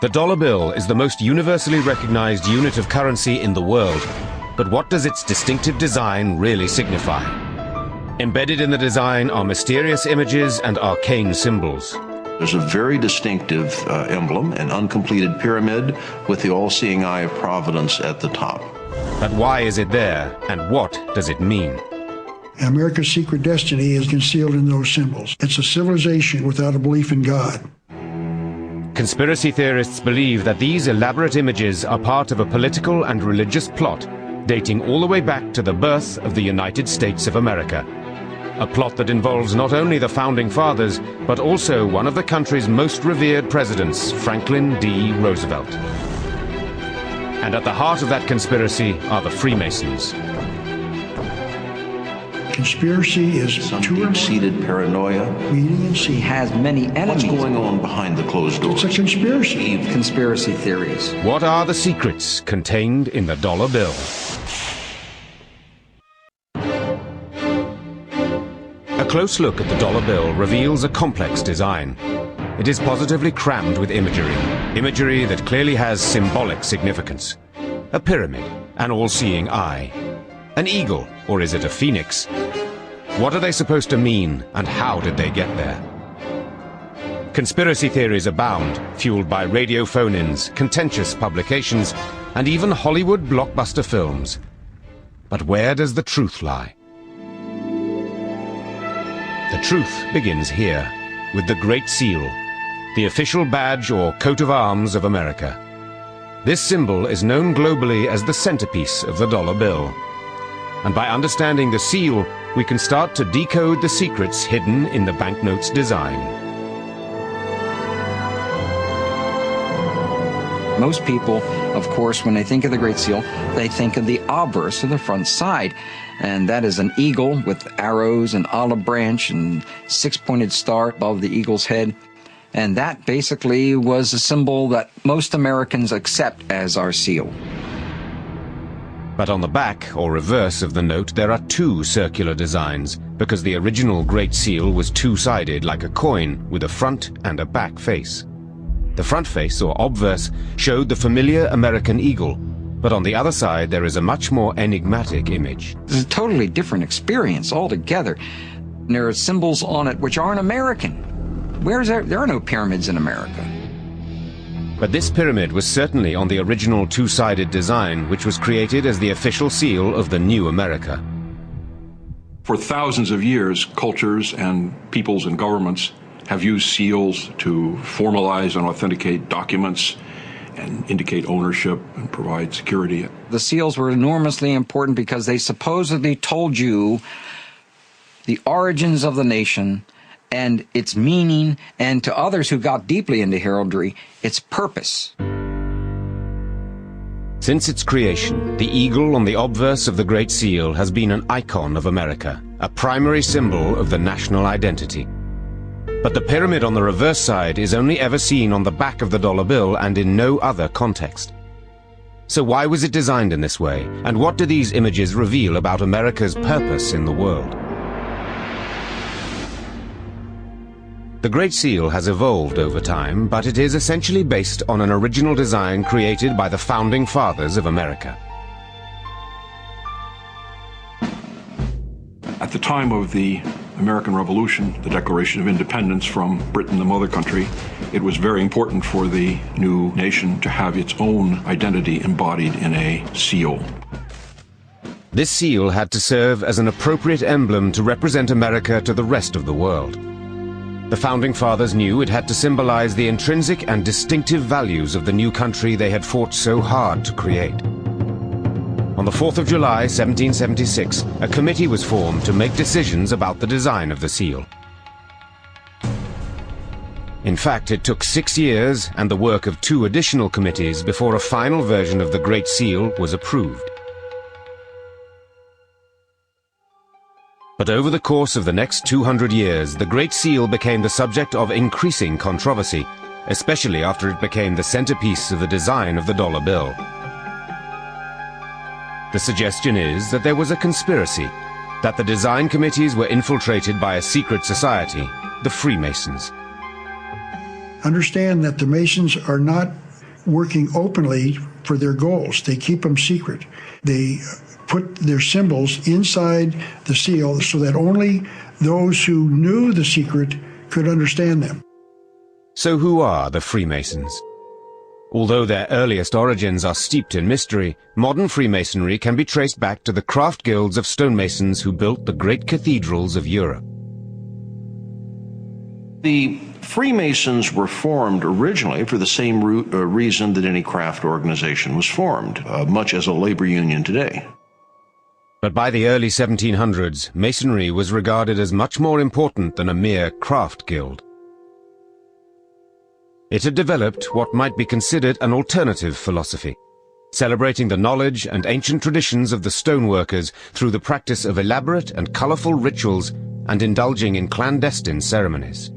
The dollar bill is the most universally recognized unit of currency in the world. But what does its distinctive design really signify? Embedded in the design are mysterious images and arcane symbols. There's a very distinctive emblem, an uncompleted pyramid with the all-seeing eye of Providence at the top. But why is it there, and what does it mean? America's secret destiny is concealed in those symbols. It's a civilization without a belief in God. Conspiracy theorists believe that these elaborate images are part of a political and religious plot dating all the way back to the birth of the United States of America. A plot that involves not only the Founding Fathers, but also one of the country's most revered presidents, Franklin D. Roosevelt. And at the heart of that conspiracy are the Freemasons. Conspiracy is some deep-seated paranoia. Reading and She has many enemies. What's going on behind the closed doors? It's a conspiracy. Conspiracy theories. What are the secrets contained in the dollar bill? A close look at the dollar bill reveals a complex design. It is positively crammed with imagery that clearly has symbolic significance. A pyramid, an all-seeing eye. An eagle, or is it a phoenix? What are they supposed to mean, and how did they get there? Conspiracy theories abound, fueled by radio phone-ins, contentious publications, and even Hollywood blockbuster films. But where does the truth lie? The truth begins here, with the Great Seal, the official badge or coat of arms of America. This symbol is known globally as the centerpiece of the dollar bill. And by understanding the seal, we can start to decode the secrets hidden in the banknote's design. Most people, of course, when they think of the Great Seal, they think of the obverse of the front side. And that is an eagle with arrows, an olive branch, and six-pointed star above the eagle's head. And that basically was a symbol that most Americans accept as our seal. But on the back, or reverse of the note, there are two circular designs, because the original Great Seal was two-sided like a coin, with a front and a back face. The front face, or obverse, showed the familiar American eagle, but on the other side there is a much more enigmatic image. It's a totally different experience altogether. There are symbols on it which aren't American. There are no pyramids in America. But this pyramid was certainly on the original two-sided design, which was created as the official seal of the new America. For thousands of years, cultures and peoples and governments have used seals to formalize and authenticate documents and indicate ownership and provide security. The seals were enormously important because they supposedly told you the origins of the nation and its meaning, and to others who got deeply into heraldry, its purpose. Since its creation, the eagle on the obverse of the Great Seal has been an icon of America, a primary symbol of the national identity. But the pyramid on the reverse side is only ever seen on the back of the dollar bill and in no other context. So why was it designed in this way, and what do these images reveal about America's purpose in the world? The Great Seal has evolved over time, but it is essentially based on an original design created by the Founding Fathers of America. At the time of the American Revolution, the Declaration of Independence from Britain, the mother country, it was very important for the new nation to have its own identity embodied in a seal. This seal had to serve as an appropriate emblem to represent America to the rest of the world. The Founding Fathers knew it had to symbolize the intrinsic and distinctive values of the new country they had fought so hard to create. On the 4th of July, 1776, a committee was formed to make decisions about the design of the seal. In fact, it took 6 years and the work of 2 additional committees before a final version of the Great Seal was approved. But over the course of the next 200 years, the Great Seal became the subject of increasing controversy, especially after it became the centerpiece of the design of the dollar bill. The suggestion is that there was a conspiracy, that the design committees were infiltrated by a secret society, the Freemasons. Understand that the Masons are not working openly for their goals. They keep them secret. They put their symbols inside the seal so that only those who knew the secret could understand them. So who are the Freemasons? Although their earliest origins are steeped in mystery, modern Freemasonry can be traced back to the craft guilds of stonemasons who built the great cathedrals of Europe. The Freemasons were formed originally for the same reason that any craft organization was formed, much as a labor union today. But by the early 1700s, Masonry was regarded as much more important than a mere craft guild. It had developed what might be considered an alternative philosophy, celebrating the knowledge and ancient traditions of the stoneworkers through the practice of elaborate and colorful rituals and indulging in clandestine ceremonies.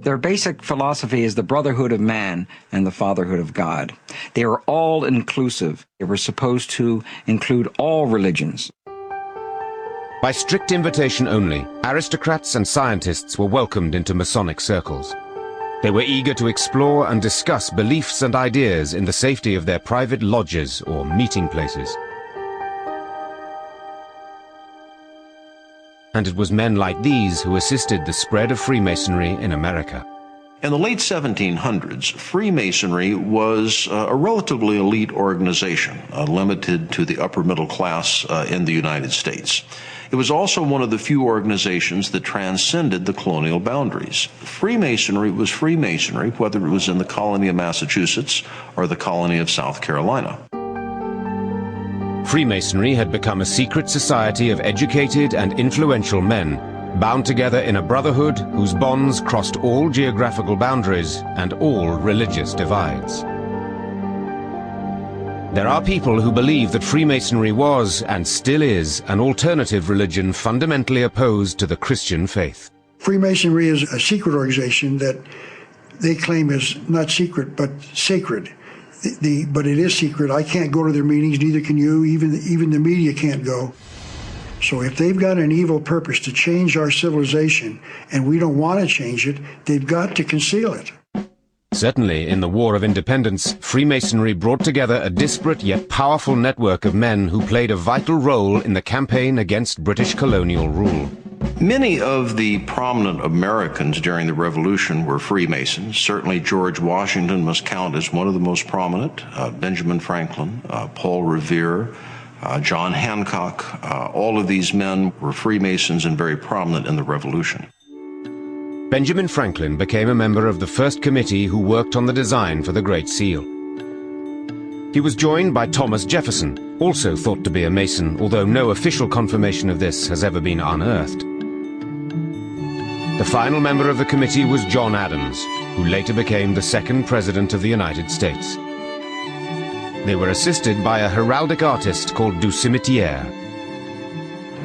Their basic philosophy is the brotherhood of man and the fatherhood of God. They are all inclusive. They were supposed to include all religions. By strict invitation only, aristocrats and scientists were welcomed into Masonic circles. They were eager to explore and discuss beliefs and ideas in the safety of their private lodges or meeting places. And it was men like these who assisted the spread of Freemasonry in America. In the late 1700s, Freemasonry was a relatively elite organization, limited to the upper middle class in the United States. It was also one of the few organizations that transcended the colonial boundaries. Freemasonry was Freemasonry, whether it was in the colony of Massachusetts or the colony of South Carolina. Freemasonry had become a secret society of educated and influential men, bound together in a brotherhood whose bonds crossed all geographical boundaries and all religious divides. There are people who believe that Freemasonry was, and still is, an alternative religion fundamentally opposed to the Christian faith. Freemasonry is a secret organization that they claim is not secret, but sacred. But it is secret. I can't go to their meetings, neither can you. Even the media can't go. So if they've got an evil purpose to change our civilization, and we don't want to change it, they've got to conceal it. Certainly, in the War of Independence, Freemasonry brought together a disparate yet powerful network of men who played a vital role in the campaign against British colonial rule. Many of the prominent Americans during the Revolution were Freemasons. Certainly George Washington must count as one of the most prominent, Benjamin Franklin, Paul Revere, John Hancock. All of these men were Freemasons and very prominent in the Revolution. Benjamin Franklin became a member of the first committee who worked on the design for the Great Seal. He was joined by Thomas Jefferson, also thought to be a Mason, although no official confirmation of this has ever been unearthed. The final member of the committee was John Adams, who later became the second President of the United States. They were assisted by a heraldic artist called Du Cimetière.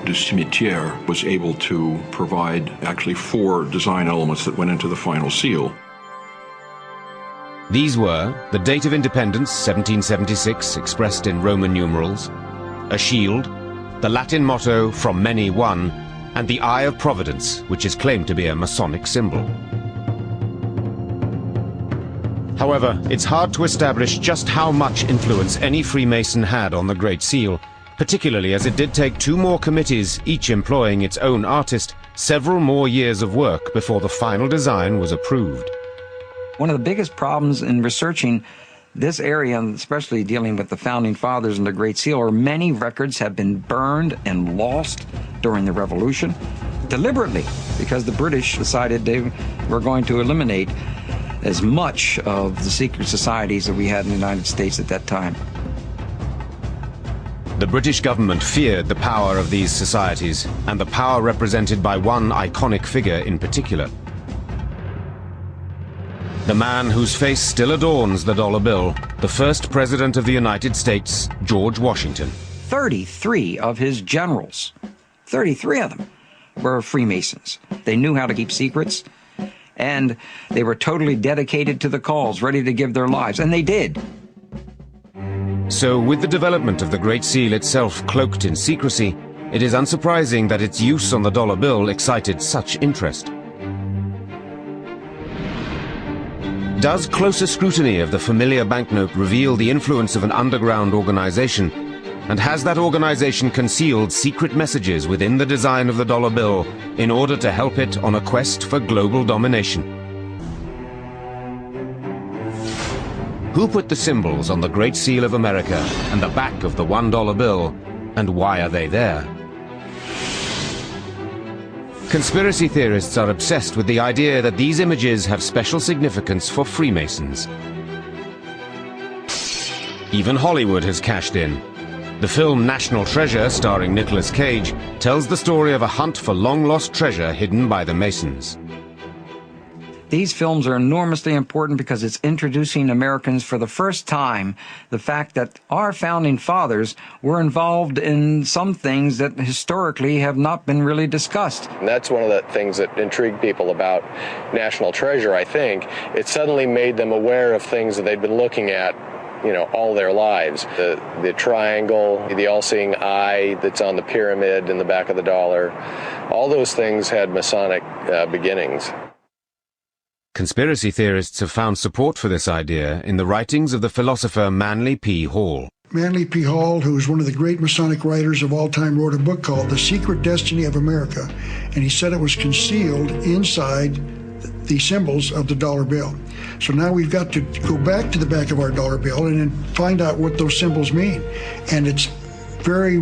Du Cimetière was able to provide actually 4 design elements that went into the final seal. These were the date of independence, 1776, expressed in Roman numerals, a shield, the Latin motto, "From many one," and the Eye of Providence, which is claimed to be a Masonic symbol. However, it's hard to establish just how much influence any Freemason had on the Great Seal, particularly as it did take 2 more committees, each employing its own artist, several more years of work before the final design was approved. One of the biggest problems in researching this area, and especially dealing with the Founding Fathers and the Great Seal, are many records have been burned and lost during the Revolution, deliberately, because the British decided they were going to eliminate as much of the secret societies that we had in the United States at that time. The British government feared the power of these societies, and the power represented by one iconic figure in particular. The man whose face still adorns the dollar bill, the first President of the United States, George Washington. 33 of his generals, 33 of them, were Freemasons. They knew how to keep secrets, and they were totally dedicated to the cause, ready to give their lives, and they did. So, with the development of the Great Seal itself cloaked in secrecy, it is unsurprising that its use on the dollar bill excited such interest. Does closer scrutiny of the familiar banknote reveal the influence of an underground organization? And has that organization concealed secret messages within the design of the dollar bill in order to help it on a quest for global domination? Who put the symbols on the Great Seal of America and the back of the $1 bill, and why are they there? Conspiracy theorists are obsessed with the idea that these images have special significance for Freemasons. Even Hollywood has cashed in. The film National Treasure, starring Nicolas Cage, tells the story of a hunt for long-lost treasure hidden by the Masons. These films are enormously important because it's introducing Americans for the first time the fact that our founding fathers were involved in some things that historically have not been really discussed. And that's one of the things that intrigued people about National Treasure, I think. It suddenly made them aware of things that they'd been looking at, you know, all their lives. The triangle, the all-seeing eye that's on the pyramid in the back of the dollar, all those things had Masonic beginnings. Conspiracy theorists have found support for this idea in the writings of the philosopher Manly P. Hall. Manly P. Hall, who is one of the great Masonic writers of all time, wrote a book called The Secret Destiny of America, and he said it was concealed inside the symbols of the dollar bill. So now we've got to go back to the back of our dollar bill and then find out what those symbols mean. And it's very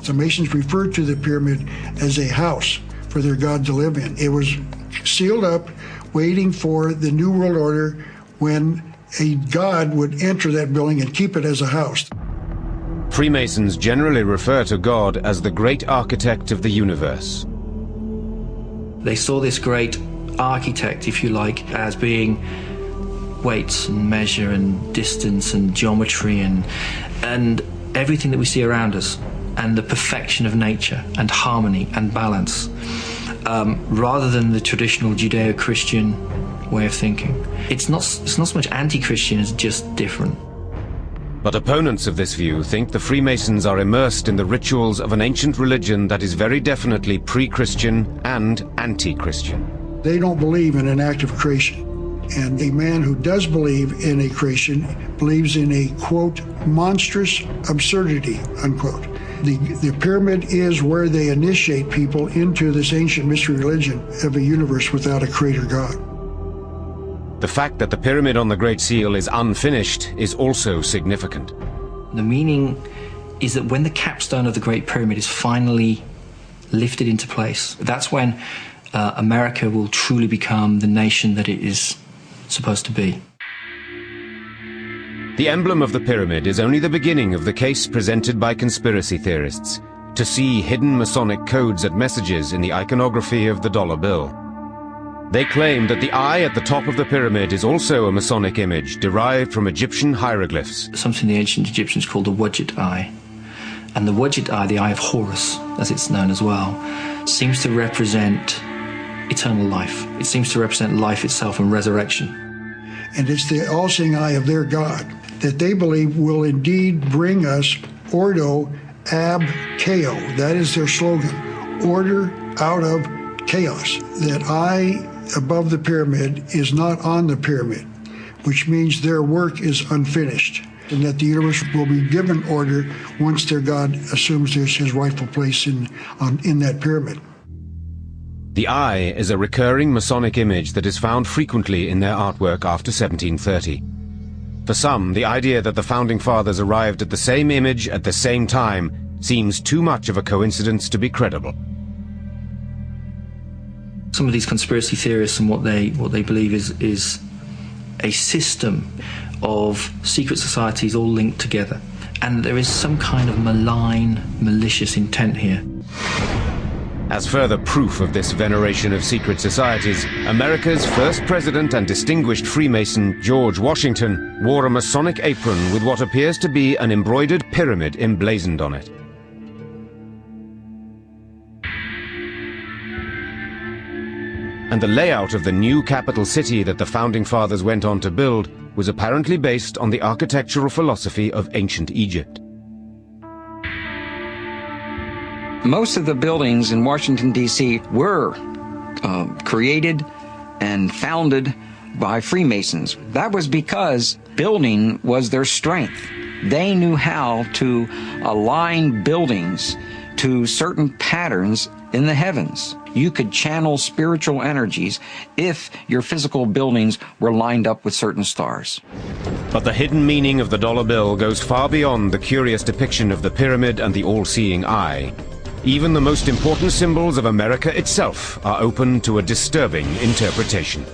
The Masons referred to the pyramid as a house for their God to live in. It was sealed up, waiting for the New World Order when a God would enter that building and keep it as a house. Freemasons generally refer to God as the great architect of the universe. They saw this great architect, if you like, as being weights and measure and distance and geometry and everything that we see around us, and the perfection of nature and harmony and balance, rather than the traditional Judeo-Christian way of thinking. It's not so much anti-Christian as just different. But opponents of this view think the Freemasons are immersed in the rituals of an ancient religion that is very definitely pre-Christian and anti-Christian. They don't believe in an act of creation. And a man who does believe in a creation believes in a, quote, monstrous absurdity, unquote. The pyramid is where they initiate people into this ancient mystery religion of a universe without a creator God. The fact that the pyramid on the Great Seal is unfinished is also significant. The meaning is that when the capstone of the Great Pyramid is finally lifted into place, that's when America will truly become the nation that it is supposed to be. The emblem of the pyramid is only the beginning of the case presented by conspiracy theorists to see hidden Masonic codes and messages in the iconography of the dollar bill. They claim that the eye at the top of the pyramid is also a Masonic image derived from Egyptian hieroglyphs. Something the ancient Egyptians called the Wadjet eye. And the Wadjet eye, the eye of Horus, as it's known as well, seems to represent eternal life. It seems to represent life itself and resurrection. And it's the all-seeing eye of their God that they believe will indeed bring us Ordo ab Chao. That is their slogan, order out of chaos. That eye above the pyramid is not on the pyramid, which means their work is unfinished, and that the universe will be given order once their God assumes his rightful place in that pyramid. The eye is a recurring Masonic image that is found frequently in their artwork after 1730. For some, the idea that the Founding Fathers arrived at the same image at the same time seems too much of a coincidence to be credible. Some of these conspiracy theorists and what they believe is a system of secret societies all linked together, and there is some kind of malign, malicious intent here. As further proof of this veneration of secret societies, America's first president and distinguished Freemason, George Washington, wore a Masonic apron with what appears to be an embroidered pyramid emblazoned on it. And the layout of the new capital city that the Founding Fathers went on to build was apparently based on the architectural philosophy of ancient Egypt. Most of the buildings in Washington, D.C. were created and founded by Freemasons. That was because building was their strength. They knew how to align buildings to certain patterns in the heavens. You could channel spiritual energies if your physical buildings were lined up with certain stars. But the hidden meaning of the dollar bill goes far beyond the curious depiction of the pyramid and the all-seeing eye. Even the most important symbols of America itself are open to a disturbing interpretation.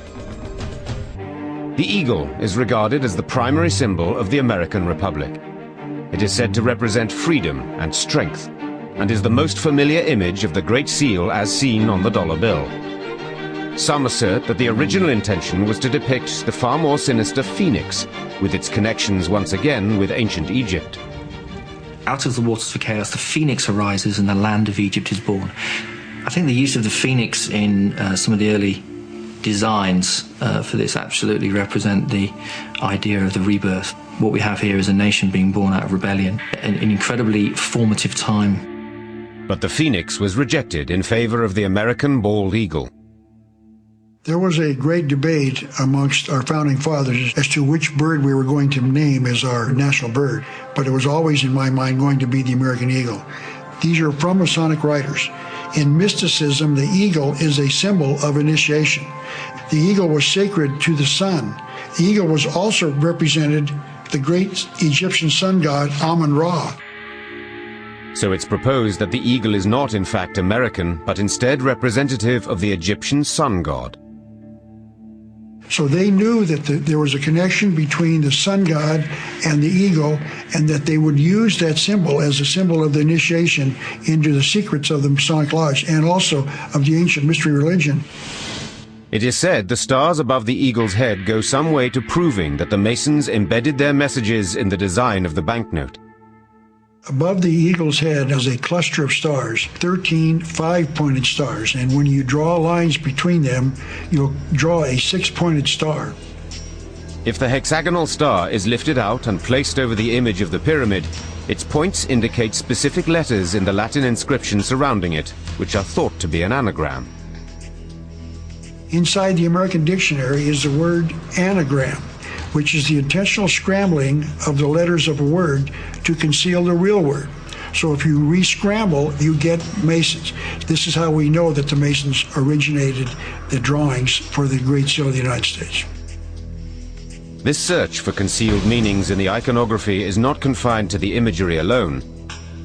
The eagle is regarded as the primary symbol of the American Republic. It is said to represent freedom and strength, and is the most familiar image of the Great Seal as seen on the dollar bill. Some assert that the original intention was to depict the far more sinister phoenix, with its connections once again with ancient Egypt. Out of the waters of chaos, the phoenix arises and the land of Egypt is born. I think the use of the phoenix in some of the early designs for this absolutely represent the idea of the rebirth. What we have here is a nation being born out of rebellion, an incredibly formative time. But the phoenix was rejected in favor of the American bald eagle. There was a great debate amongst our founding fathers as to which bird we were going to name as our national bird, but it was always in my mind going to be the American eagle. These are from Masonic writers. In mysticism, the eagle is a symbol of initiation. The eagle was sacred to the sun. The eagle was also represented the great Egyptian sun god Amun-Ra. So it's proposed that the eagle is not in fact American, but instead representative of the Egyptian sun god. So they knew that there was a connection between the sun god and the eagle, and that they would use that symbol as a symbol of the initiation into the secrets of the Masonic Lodge and also of the ancient mystery religion. It is said the stars above the eagle's head go some way to proving that the Masons embedded their messages in the design of the banknote. Above the eagle's head is a cluster of stars, 13 5-pointed stars, and when you draw lines between them, you'll draw a 6-pointed star. If the hexagonal star is lifted out and placed over the image of the pyramid, its points indicate specific letters in the Latin inscription surrounding it, which are thought to be an anagram. Inside the American dictionary is the word anagram, which is the intentional scrambling of the letters of a word to conceal the real word. So if you re-scramble, you get Masons. This is how we know that the Masons originated the drawings for the Great Seal of the United States. This search for concealed meanings in the iconography is not confined to the imagery alone.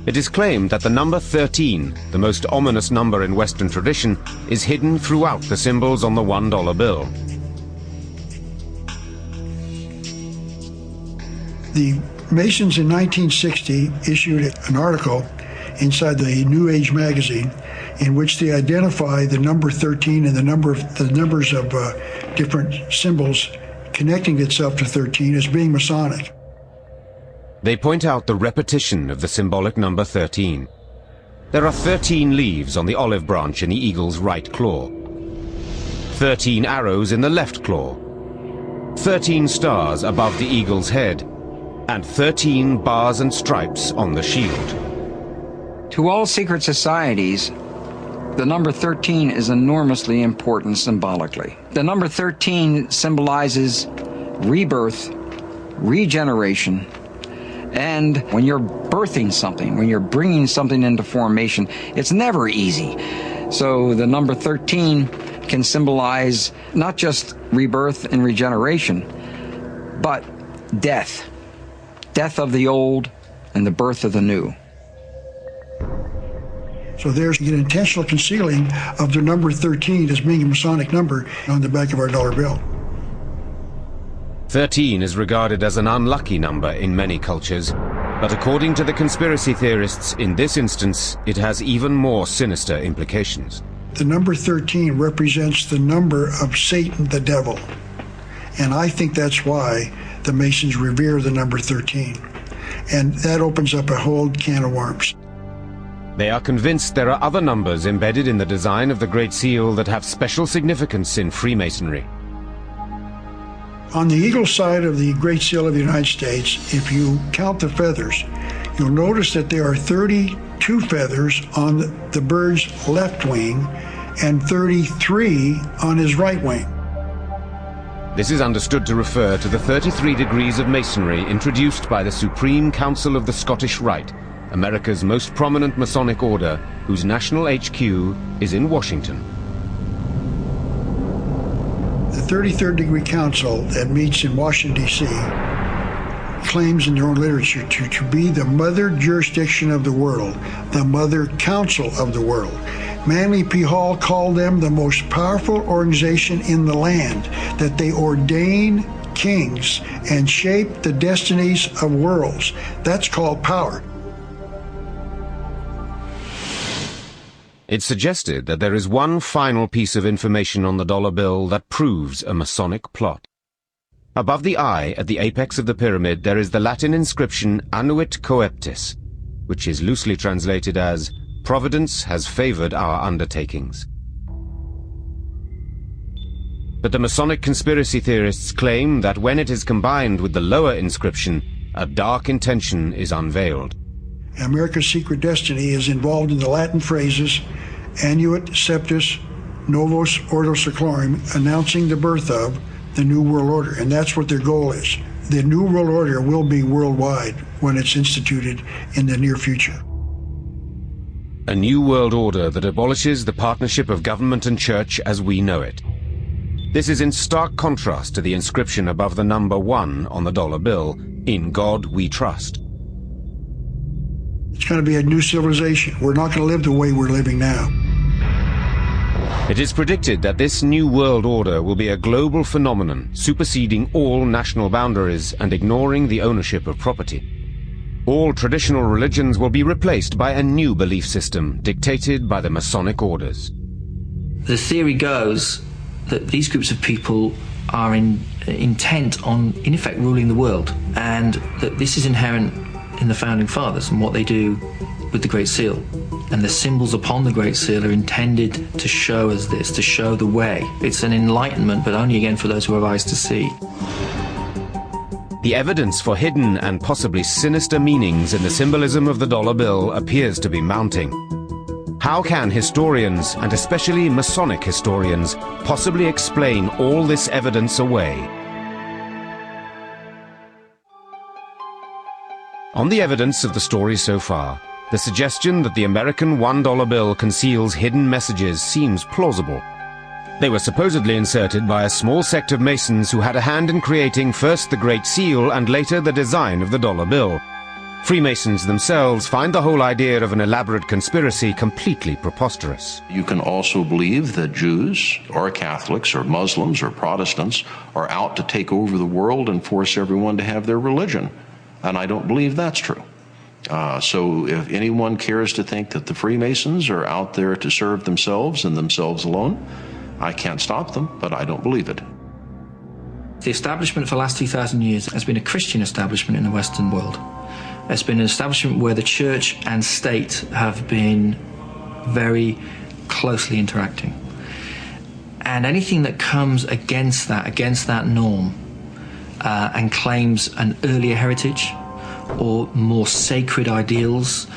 It is claimed that the number 13, the most ominous number in Western tradition, is hidden throughout the symbols on the $1 bill. The Masons in 1960 issued an article inside the New Age magazine in which they identify the number 13 and the numbers of different symbols connecting itself to 13 as being Masonic. They point out the repetition of the symbolic number 13. There are 13 leaves on the olive branch in the eagle's right claw, 13 arrows in the left claw, 13 stars above the eagle's head, and 13 bars and stripes on the shield. To all secret societies, the number 13 is enormously important symbolically. The number 13 symbolizes rebirth, regeneration, and when you're birthing something, when you're bringing something into formation, it's never easy. So the number 13 can symbolize not just rebirth and regeneration, but death. Death of the old and the birth of the new. So there's an intentional concealing of the number 13 as being a Masonic number on the back of our dollar bill. 13 is regarded as an unlucky number in many cultures, but according to the conspiracy theorists, in this instance, it has even more sinister implications. The number 13 represents the number of Satan, the devil. And I think that's why the Masons revere the number 13. And that opens up a whole can of worms. They are convinced there are other numbers embedded in the design of the Great Seal that have special significance in Freemasonry. On the eagle side of the Great Seal of the United States, if you count the feathers, you'll notice that there are 32 feathers on the bird's left wing and 33 on his right wing. This is understood to refer to the 33 degrees of Masonry introduced by the Supreme Council of the Scottish Rite, America's most prominent Masonic order, whose national HQ is in Washington. The 33rd Degree Council that meets in Washington, D.C. claims in their own literature to be the mother jurisdiction of the world, the mother council of the world. Manly P. Hall called them the most powerful organization in the land, that they ordain kings and shape the destinies of worlds. That's called power. It's suggested that there is one final piece of information on the dollar bill that proves a Masonic plot. Above the eye, at the apex of the pyramid, there is the Latin inscription Annuit Coeptis, which is loosely translated as, Providence has favored our undertakings. But the Masonic conspiracy theorists claim that when it is combined with the lower inscription, a dark intention is unveiled. America's secret destiny is involved in the Latin phrases Annuit Septis Novos Ordo Seclorum, announcing the birth of the New World Order, and that's what their goal is. The New World Order will be worldwide when it's instituted in the near future. A new world order that abolishes the partnership of government and church as we know it. This is in stark contrast to the inscription above the number 1 on the dollar bill, In God We Trust. It's going to be a new civilization. We're not going to live the way we're living now. It is predicted that this new world order will be a global phenomenon, superseding all national boundaries and ignoring the ownership of property. All traditional religions will be replaced by a new belief system dictated by the Masonic orders. The theory goes that these groups of people are intent on, in effect, ruling the world, and that this is inherent in the Founding Fathers and what they do with the Great Seal. And the symbols upon the Great Seal are intended to show us this, to show the way. It's an enlightenment, but only again for those who have eyes to see. The evidence for hidden and possibly sinister meanings in the symbolism of the dollar bill appears to be mounting. How can historians, and especially Masonic historians, possibly explain all this evidence away? On the evidence of the story so far, the suggestion that the American $1 bill conceals hidden messages seems plausible. They were supposedly inserted by a small sect of Masons who had a hand in creating first the Great Seal and later the design of the dollar bill. Freemasons themselves find the whole idea of an elaborate conspiracy completely preposterous. You can also believe that Jews or Catholics or Muslims or Protestants are out to take over the world and force everyone to have their religion. And I don't believe that's true. So if anyone cares to think that the Freemasons are out there to serve themselves and themselves alone, I can't stop them, but I don't believe it. The establishment for the last 2,000 years has been a Christian establishment in the Western world. It's been an establishment where the church and state have been very closely interacting. And anything that comes against that norm, and claims an earlier heritage or more sacred ideals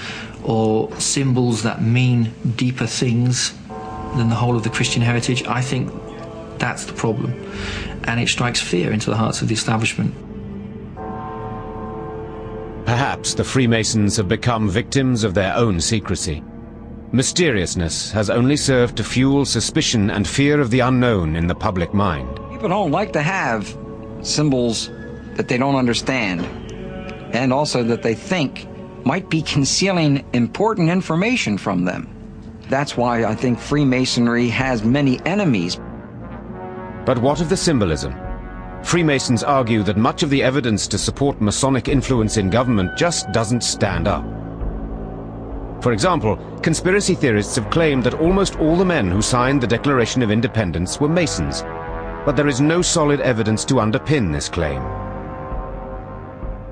or symbols that mean deeper things than the whole of the Christian heritage, I think that's the problem. And it strikes fear into the hearts of the establishment. Perhaps the Freemasons have become victims of their own secrecy. Mysteriousness has only served to fuel suspicion and fear of the unknown in the public mind. People don't like to have symbols that they don't understand, and also that they think might be concealing important information from them. That's why I think Freemasonry has many enemies. But what of the symbolism? Freemasons argue that much of the evidence to support Masonic influence in government just doesn't stand up. For example, conspiracy theorists have claimed that almost all the men who signed the Declaration of Independence were Masons, but there is no solid evidence to underpin this claim.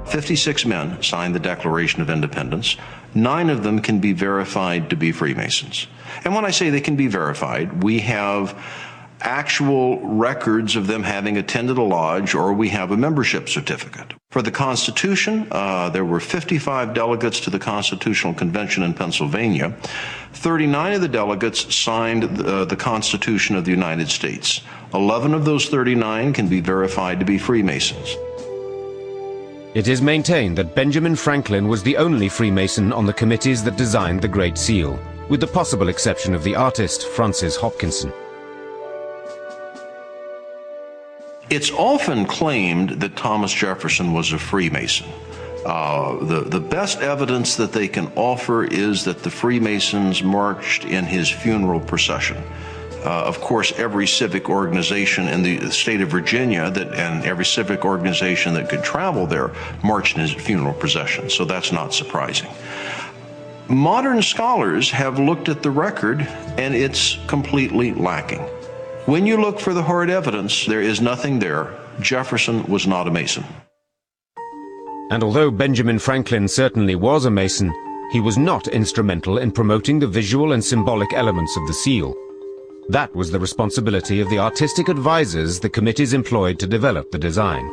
56 men signed the Declaration of Independence. 9 of them can be verified to be Freemasons. And when I say they can be verified, we have actual records of them having attended a lodge, or we have a membership certificate. For the Constitution, there were 55 delegates to the Constitutional Convention in Pennsylvania. 39 of the delegates signed the Constitution of the United States. 11 of those 39 can be verified to be Freemasons. It is maintained that Benjamin Franklin was the only Freemason on the committees that designed the Great Seal, with the possible exception of the artist Francis Hopkinson. It's often claimed that Thomas Jefferson was a Freemason. The best evidence that they can offer is that the Freemasons marched in his funeral procession. Of course, every civic organization in the state of Virginia and every civic organization that could travel there marched in his funeral procession, so that's not surprising. Modern scholars have looked at the record, and it's completely lacking. When you look for the hard evidence, there is nothing there. Jefferson was not a Mason. And although Benjamin Franklin certainly was a Mason, he was not instrumental in promoting the visual and symbolic elements of the seal. That was the responsibility of the artistic advisors the committees employed to develop the design.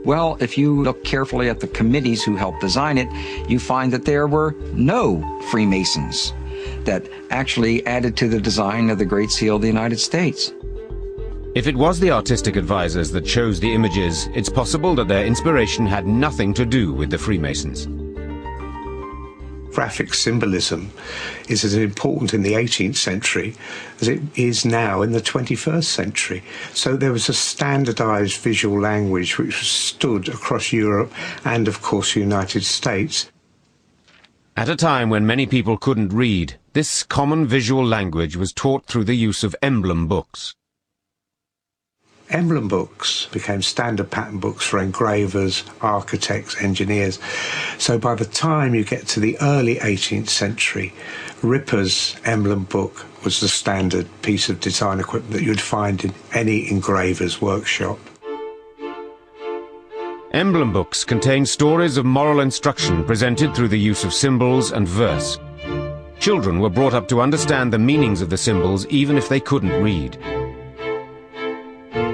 Well, if you look carefully at the committees who helped design it, you find that there were no Freemasons that actually added to the design of the Great Seal of the United States. If it was the artistic advisors that chose the images, it's possible that their inspiration had nothing to do with the Freemasons. Graphic symbolism is as important in the 18th century as it is now in the 21st century. So there was a standardized visual language which was stood across Europe and, of course, the United States. At a time when many people couldn't read, this common visual language was taught through the use of emblem books. Emblem books became standard pattern books for engravers, architects, engineers. So by the time you get to the early 18th century, Ripper's emblem book was the standard piece of design equipment that you'd find in any engraver's workshop. Emblem books contain stories of moral instruction presented through the use of symbols and verse. Children were brought up to understand the meanings of the symbols even if they couldn't read.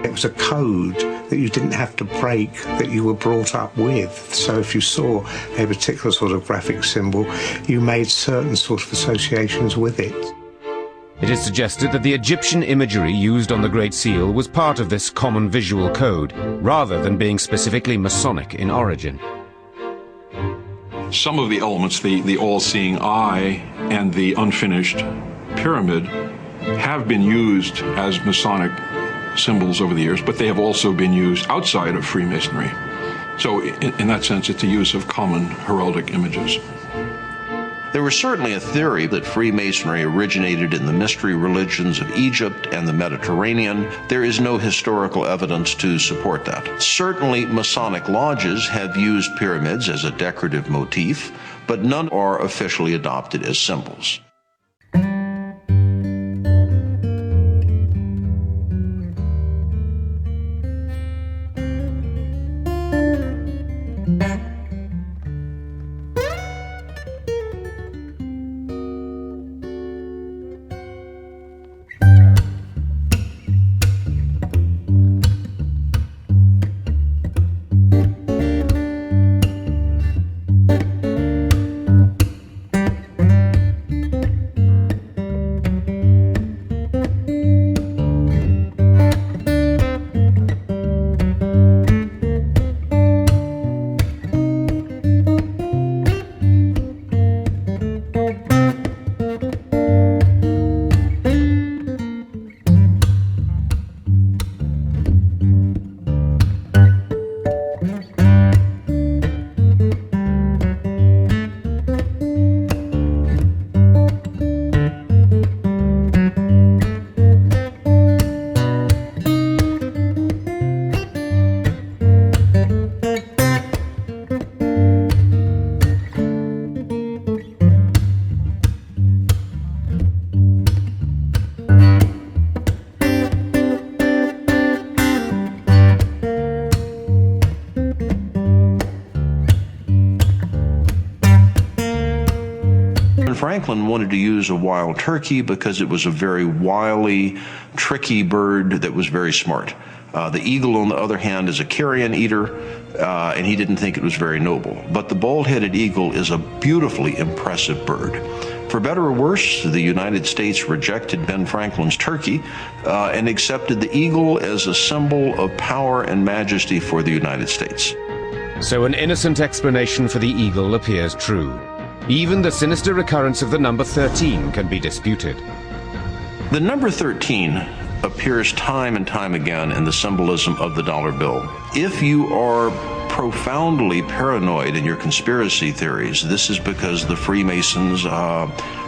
It was a code that you didn't have to break, that you were brought up with. So if you saw a particular sort of graphic symbol, you made certain sort of associations with it. It is suggested that the Egyptian imagery used on the Great Seal was part of this common visual code, rather than being specifically Masonic in origin. Some of the elements, the all-seeing eye and the unfinished pyramid, have been used as Masonic symbols over the years, but they have also been used outside of Freemasonry. So in that sense, it's a use of common heraldic images. There was certainly a theory that Freemasonry originated in the mystery religions of Egypt and the Mediterranean. There is no historical evidence to support that. Certainly, Masonic lodges have used pyramids as a decorative motif, but none are officially adopted as symbols. Franklin wanted to use a wild turkey because it was a very wily, tricky bird that was very smart. The eagle, on the other hand, is a carrion eater, and he didn't think it was very noble. But the bald-headed eagle is a beautifully impressive bird. For better or worse, the United States rejected Ben Franklin's turkey and accepted the eagle as a symbol of power and majesty for the United States. So an innocent explanation for the eagle appears true. Even the sinister recurrence of the number 13 can be disputed. The number 13 appears time and time again in the symbolism of the dollar bill. If you are profoundly paranoid in your conspiracy theories, this is because the Freemasons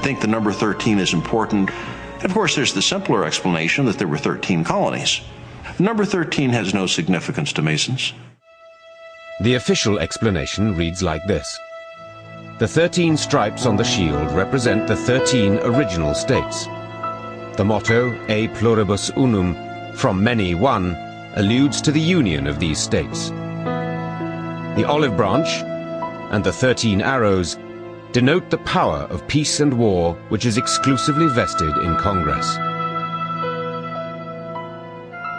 think the number 13 is important. And of course, there's the simpler explanation that there were 13 colonies. Number 13 has no significance to Masons. The official explanation reads like this. The 13 stripes on the shield represent the 13 original states. The motto, E pluribus unum, from many one, alludes to the union of these states. The olive branch and the 13 arrows denote the power of peace and war which is exclusively vested in Congress.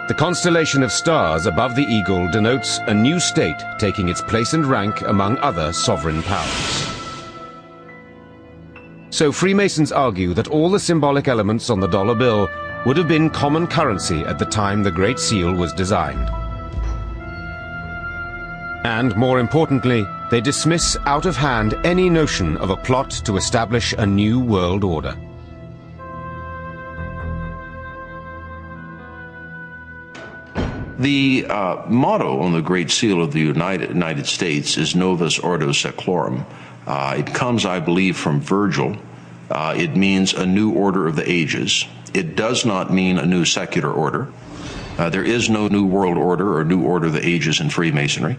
The constellation of stars above the eagle denotes a new state taking its place and rank among other sovereign powers. So Freemasons argue that all the symbolic elements on the dollar bill would have been common currency at the time the Great Seal was designed. And more importantly, they dismiss out of hand any notion of a plot to establish a new world order. The motto on the Great Seal of the United States is Novus Ordo Seclorum. It comes, I believe, from Virgil. It means a new order of the ages. It does not mean a new secular order. There is no new world order or new order of the ages in Freemasonry.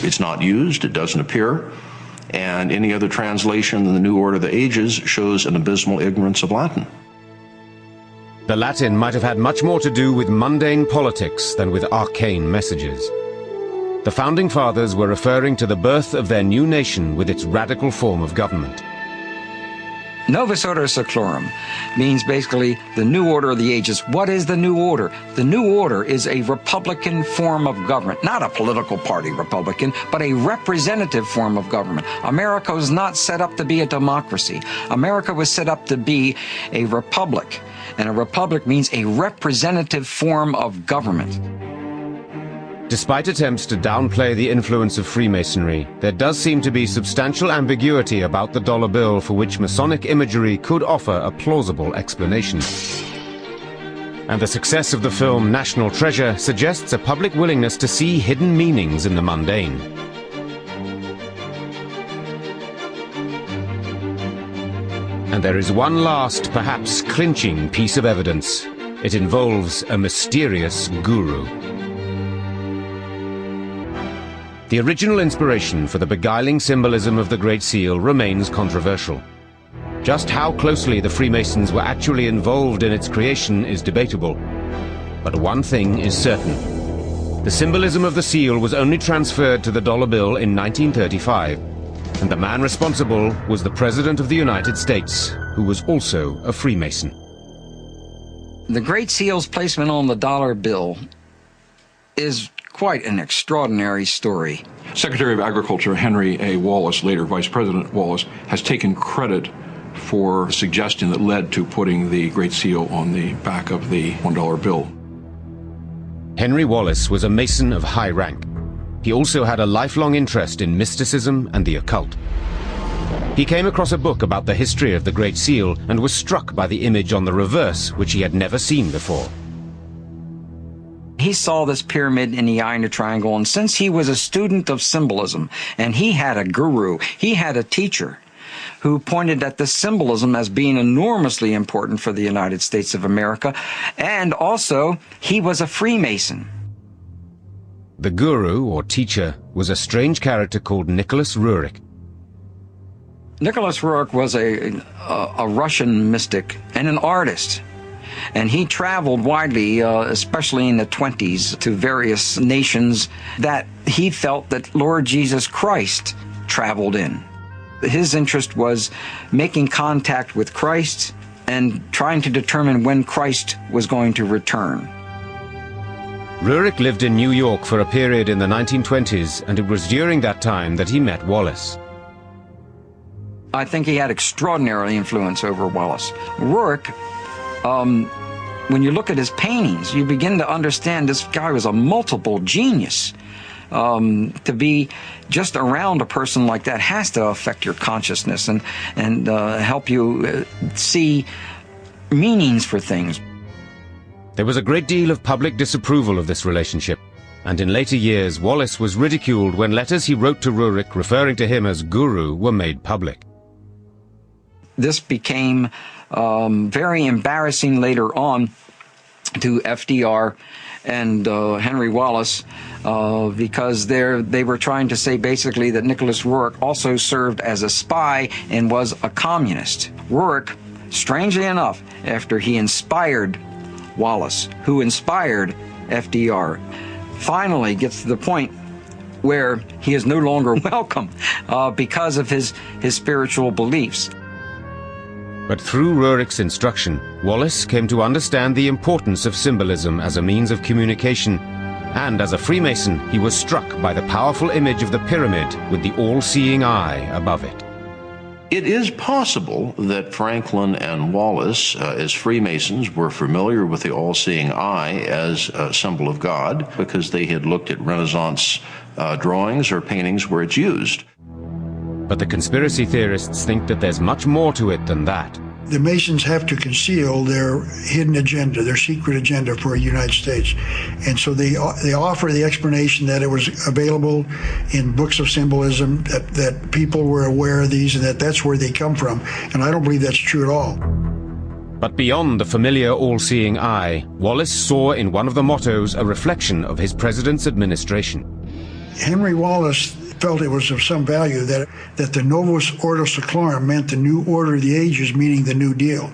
It's not used, it doesn't appear, and any other translation than the new order of the ages shows an abysmal ignorance of Latin. The Latin might have had much more to do with mundane politics than with arcane messages. The Founding Fathers were referring to the birth of their new nation with its radical form of government. Novus Ordo Seclorum means basically the new order of the ages. What is the new order? The new order is a republican form of government, not a political party republican, but a representative form of government. America was not set up to be a democracy. America was set up to be a republic, and a republic means a representative form of government. Despite attempts to downplay the influence of Freemasonry, there does seem to be substantial ambiguity about the dollar bill for which Masonic imagery could offer a plausible explanation. And the success of the film National Treasure suggests a public willingness to see hidden meanings in the mundane. And there is one last, perhaps clinching piece of evidence. It involves a mysterious guru. The original inspiration for the beguiling symbolism of the Great Seal remains controversial. Just how closely the Freemasons were actually involved in its creation is debatable. But one thing is certain. The symbolism of the seal was only transferred to the dollar bill in 1935, and the man responsible was the President of the United States, who was also a Freemason. The Great Seal's placement on the dollar bill is quite an extraordinary story. Secretary of Agriculture Henry A. Wallace, later Vice President Wallace, has taken credit for a suggestion that led to putting the Great Seal on the back of the $1 bill. Henry Wallace was a Mason of high rank. He also had a lifelong interest in mysticism and the occult. He came across a book about the history of the Great Seal and was struck by the image on the reverse, which he had never seen before. He saw this pyramid in the eye in a triangle, and since he was a student of symbolism, and he had a guru, he had a teacher who pointed at this symbolism as being enormously important for the United States of America, and also he was a Freemason. The guru, or teacher, was a strange character called Nicholas Rurik. Nicholas Rurik was a Russian mystic and an artist. And he traveled widely, especially in the 20s, to various nations that he felt that Lord Jesus Christ traveled in. His interest was making contact with Christ and trying to determine when Christ was going to return. Rurik lived in New York for a period in the 1920s, and it was during that time that he met Wallace. I think he had extraordinary influence over Wallace. Rurik, when you look at his paintings, you begin to understand this guy was a multiple genius. To be just around a person like that has to affect your consciousness and help you see meanings for things. There was a great deal of public disapproval of this relationship, and in later years Wallace was ridiculed when letters he wrote to Rurik referring to him as guru were made public. This became very embarrassing later on to FDR and Henry Wallace because they were trying to say basically that Nicholas Rurik also served as a spy and was a communist. Rurik, strangely enough, after he inspired Wallace, who inspired FDR, finally gets to the point where he is no longer welcome because of his spiritual beliefs. But through Rurik's instruction, Wallace came to understand the importance of symbolism as a means of communication, and as a Freemason, he was struck by the powerful image of the pyramid with the all-seeing eye above it. It is possible that Franklin and Wallace, as Freemasons, were familiar with the all-seeing eye as a symbol of God because they had looked at Renaissance drawings or paintings where it's used. But the conspiracy theorists think that there's much more to it than that. The Masons have to conceal their hidden agenda, their secret agenda for the United States. And so they offer the explanation that it was available in books of symbolism, that people were aware of these, and that's where they come from. And I don't believe that's true at all. But beyond the familiar all-seeing eye, Wallace saw in one of the mottos a reflection of his president's administration. Henry Wallace felt it was of some value that the Novus Ordo Seclorum meant the new order of the ages, meaning the New Deal.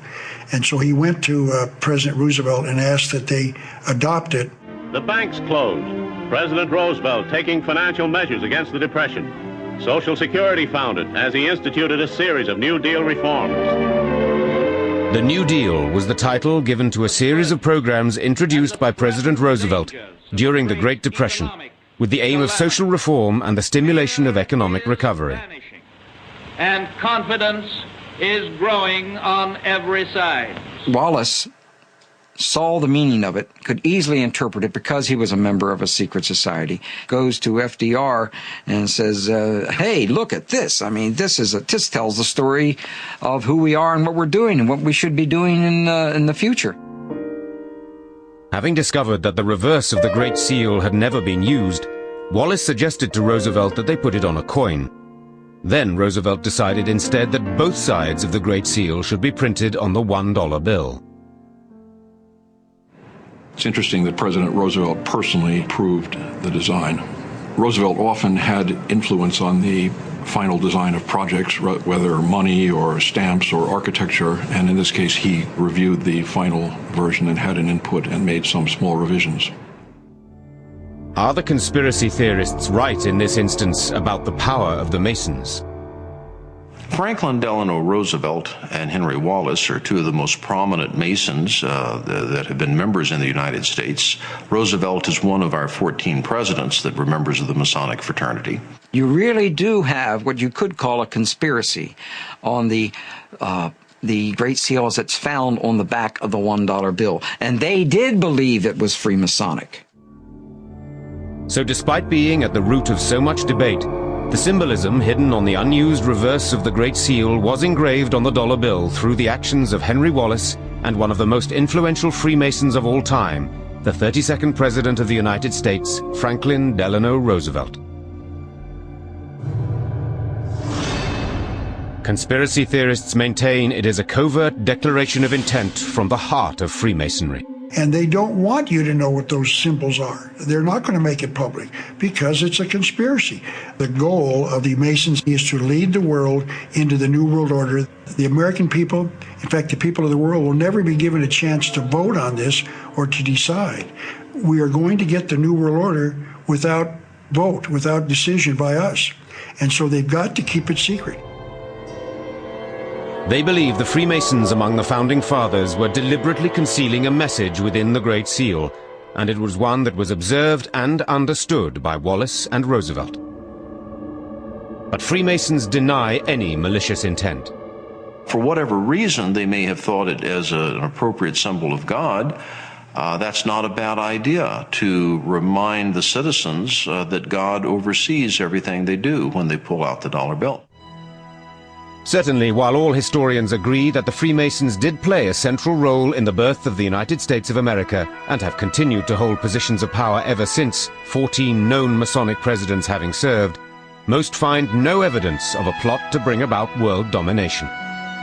And so he went to President Roosevelt and asked that they adopt it. The banks closed. President Roosevelt taking financial measures against the Depression. Social Security founded as he instituted a series of New Deal reforms. The New Deal was the title given to a series of programs introduced by President Roosevelt during the Great Depression, with the aim of social reform and the stimulation of economic recovery. And confidence is growing on every side. Wallace saw the meaning of it, could easily interpret it because he was a member of a secret society, goes to FDR and says, hey, look at this. I mean, this tells the story of who we are and what we're doing and what we should be doing in the future. Having discovered that the reverse of the Great Seal had never been used, Wallace suggested to Roosevelt that they put it on a coin. Then Roosevelt decided instead that both sides of the Great Seal should be printed on the $1 bill. It's interesting that President Roosevelt personally approved the design. Roosevelt often had influence on the final design of projects, whether money or stamps or architecture, and in this case he reviewed the final version and had an input and made some small revisions. Are the conspiracy theorists right in this instance about the power of the Masons? Franklin Delano Roosevelt and Henry Wallace are two of the most prominent Masons that have been members in the United States. Roosevelt is one of our 14 presidents that were members of the Masonic fraternity. You really do have what you could call a conspiracy on the Great Seal as it's found on the back of the $1 bill. And they did believe it was Freemasonic. So despite being at the root of so much debate, the symbolism hidden on the unused reverse of the Great Seal was engraved on the dollar bill through the actions of Henry Wallace and one of the most influential Freemasons of all time, the 32nd President of the United States, Franklin Delano Roosevelt. Conspiracy theorists maintain it is a covert declaration of intent from the heart of Freemasonry. And they don't want you to know what those symbols are. They're not going to make it public because it's a conspiracy. The goal of the Masons is to lead the world into the New World Order. The American people, in fact, the people of the world, will never be given a chance to vote on this or to decide. We are going to get the New World Order without vote, without decision by us. And so they've got to keep it secret. They believe the Freemasons among the Founding Fathers were deliberately concealing a message within the Great Seal, and it was one that was observed and understood by Wallace and Roosevelt. But Freemasons deny any malicious intent. For whatever reason they may have thought it as an appropriate symbol of God, that's not a bad idea to remind the citizens that God oversees everything they do when they pull out the dollar bill. Certainly, while all historians agree that the Freemasons did play a central role in the birth of the United States of America and have continued to hold positions of power ever since, 14 known Masonic presidents having served, most find no evidence of a plot to bring about world domination.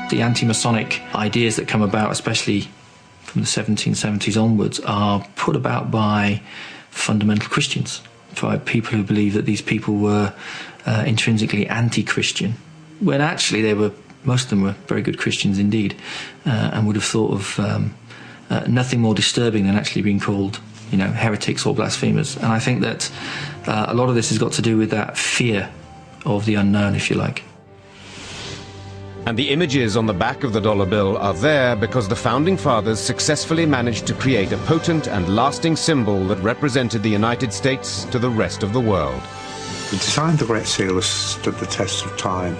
The anti-Masonic ideas that come about, especially from the 1770s onwards, are put about by fundamental Christians, by people who believe that these people were intrinsically anti-Christian, when actually most of them were very good Christians indeed, and would have thought of nothing more disturbing than actually being called, heretics or blasphemers. And I think that a lot of this has got to do with that fear of the unknown, if you like. And the images on the back of the dollar bill are there because the Founding Fathers successfully managed to create a potent and lasting symbol that represented the United States to the rest of the world. The design of the Great Seal has stood the test of time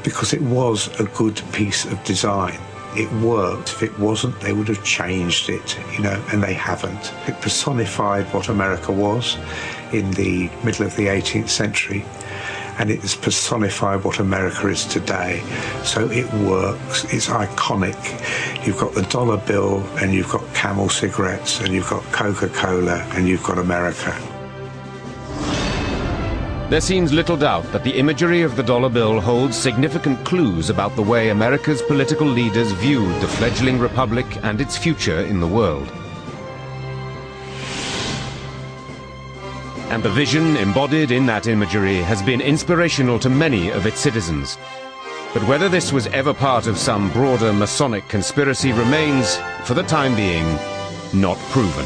because it was a good piece of design. It worked. If it wasn't, they would have changed it, and they haven't. It personified what America was in the middle of the 18th century, and it has personified what America is today. So it works. It's iconic. You've got the dollar bill, and you've got Camel cigarettes, and you've got Coca-Cola, and you've got America. There seems little doubt that the imagery of the dollar bill holds significant clues about the way America's political leaders viewed the fledgling republic and its future in the world. And the vision embodied in that imagery has been inspirational to many of its citizens. But whether this was ever part of some broader Masonic conspiracy remains, for the time being, not proven.